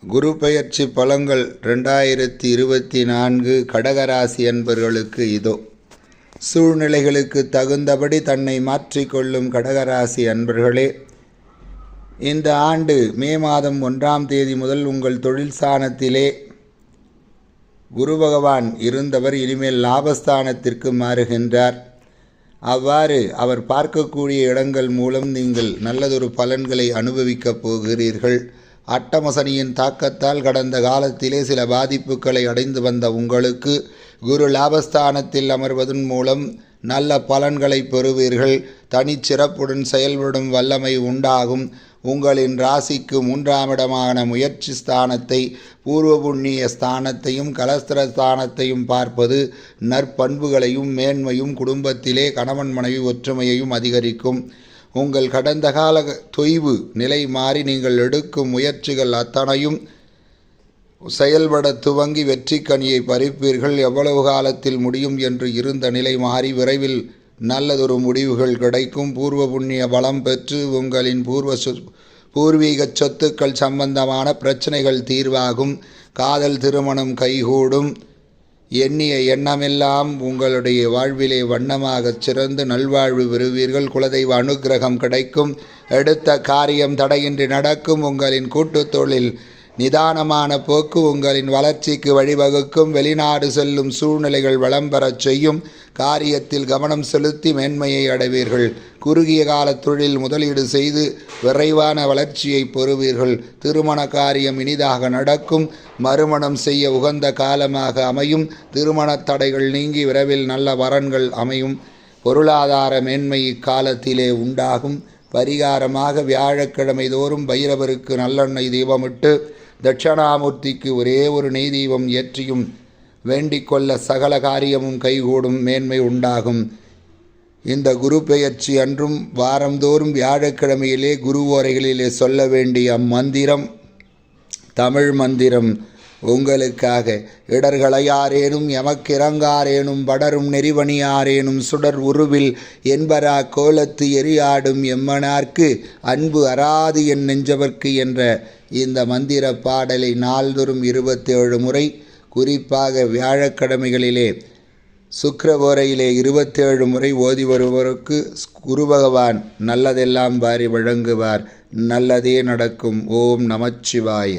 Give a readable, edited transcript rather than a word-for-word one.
குரு பெயர்ச்சி பலன்கள் 2024 கடகராசி அன்பர்களுக்கு இதோ. சூழ்நிலைகளுக்கு தகுந்தபடி தன்னை மாற்றிக்கொள்ளும் கடகராசி அன்பர்களே, இந்த ஆண்டு மே மாதம் 1ஆம் தேதி முதல் உங்கள் தொழில் ஸ்தானத்திலே குரு பகவான் இருந்தவர் இனிமேல் லாபஸ்தானத்திற்கு மாறுகின்றார். அவ்வாறு அவர் பார்க்கக்கூடிய இடங்கள் மூலம் நீங்கள் நல்லதொரு பலன்களை அனுபவிக்கப் போகிறீர்கள். அட்டமசனியின் தாக்கத்தால் கடந்த காலத்திலே சில பாதிப்புகளை அடைந்து வந்த உங்களுக்கு குரு லாபஸ்தானத்தில் அமர்வதன் மூலம் நல்ல பலன்களை பெறுவீர்கள். தனிச்சிறப்புடன் செயல்படும் வல்லமை உண்டாகும். உங்களின் ராசிக்கு 3ஆம் இடமான முயற்சி ஸ்தானத்தை, பூர்வ புண்ணிய ஸ்தானத்தையும் கலஸ்திர ஸ்தானத்தையும் பார்ப்பது நற்பண்புகளையும் மேன்மையும், குடும்பத்திலே கணவன் மனைவி ஒற்றுமையையும் அதிகரிக்கும். உங்கள் கடந்த கால தொய்வு நிலை மாறி நீங்கள் எடுக்கும் முயற்சிகள் அத்தனையும் செயல்பட துவங்கி வெற்றி கனியை பறிப்பீர்கள். எவ்வளவு காலத்தில் முடியும் என்று இருந்த நிலை மாறி விரைவில் நல்லதொரு முடிவுகள் கிடைக்கும். பூர்வ புண்ணிய பலம் பெற்று உங்களின் பூர்வீக சொத்துக்கள் சம்பந்தமான பிரச்சனைகள் தீர்வாகும். காதல் திருமணம் கைகூடும். எண்ணிய எண்ணமெல்லாம் உங்களுடைய வாழ்விலே வண்ணமாகச் சிறந்து நல்வாழ்வு பெறுவீர்கள். குலதெய்வ அனுக்கிரகம் கிடைக்கும். எடுத்த காரியம் தடையின்றி நடக்கும். உங்களின் கூட்டுத் தொழில் நிதானமான போக்கு உங்களின் வளர்ச்சிக்கு வழிவகுக்கும். வெளிநாடு செல்லும் சூழ்நிலைகள் வளம் பெறச் செய்யும். காரியத்தில் கவனம் செலுத்தி மேன்மையை அடைவீர்கள். குறுகிய கால தொழில் முதலீடு செய்து விரைவான வளர்ச்சியை பெறுவீர்கள். திருமண காரியம் இனிதாக நடக்கும். மறுமணம் செய்ய உகந்த காலமாக அமையும். திருமண தடைகள் நீங்கி விரைவில் நல்ல வரன்கள் அமையும். பொருளாதார மேன்மை இக்காலத்திலே உண்டாகும். பரிகாரமாக வியாழக்கிழமை தோறும் பைரவருக்கு நல்லெண்ணெய் தீபமிட்டு தட்சணாமூர்த்திக்கு ஒரே ஒரு நெய் தீபம் ஏற்றியும் வேண்டிக் கொள்ள சகல காரியமும் கைகூடும். மேன்மை உண்டாகும். இந்த குரு பெயர்ச்சி அன்றும் வாரந்தோறும் வியாழக்கிழமையிலே குரு ஓரைகளிலே சொல்ல வேண்டிய மந்திரம் தமிழ் மந்திரம் உங்களுக்காக. இடர்களையாரேனும் எமக்கிறங்காரேனும் படரும் நெறிவணியாரேனும் சுடர் உருவில் என்பரா கோலத்து எரியாடும் எம்மனார்க்கு அன்பு அறாது என் நெஞ்சவர்க்கு என்ற இந்த மந்திர பாடலை நாள்தோறும் 27 முறை, குறிப்பாக வியாழக்கிழமைகளிலே சுக்கிர ஓரையிலே 27 முறை ஓதி வருவருக்கு குரு பகவான் நல்லதெல்லாம் வாரி வழங்குவார். நல்லதே நடக்கும். ஓம் நமச்சிவாய.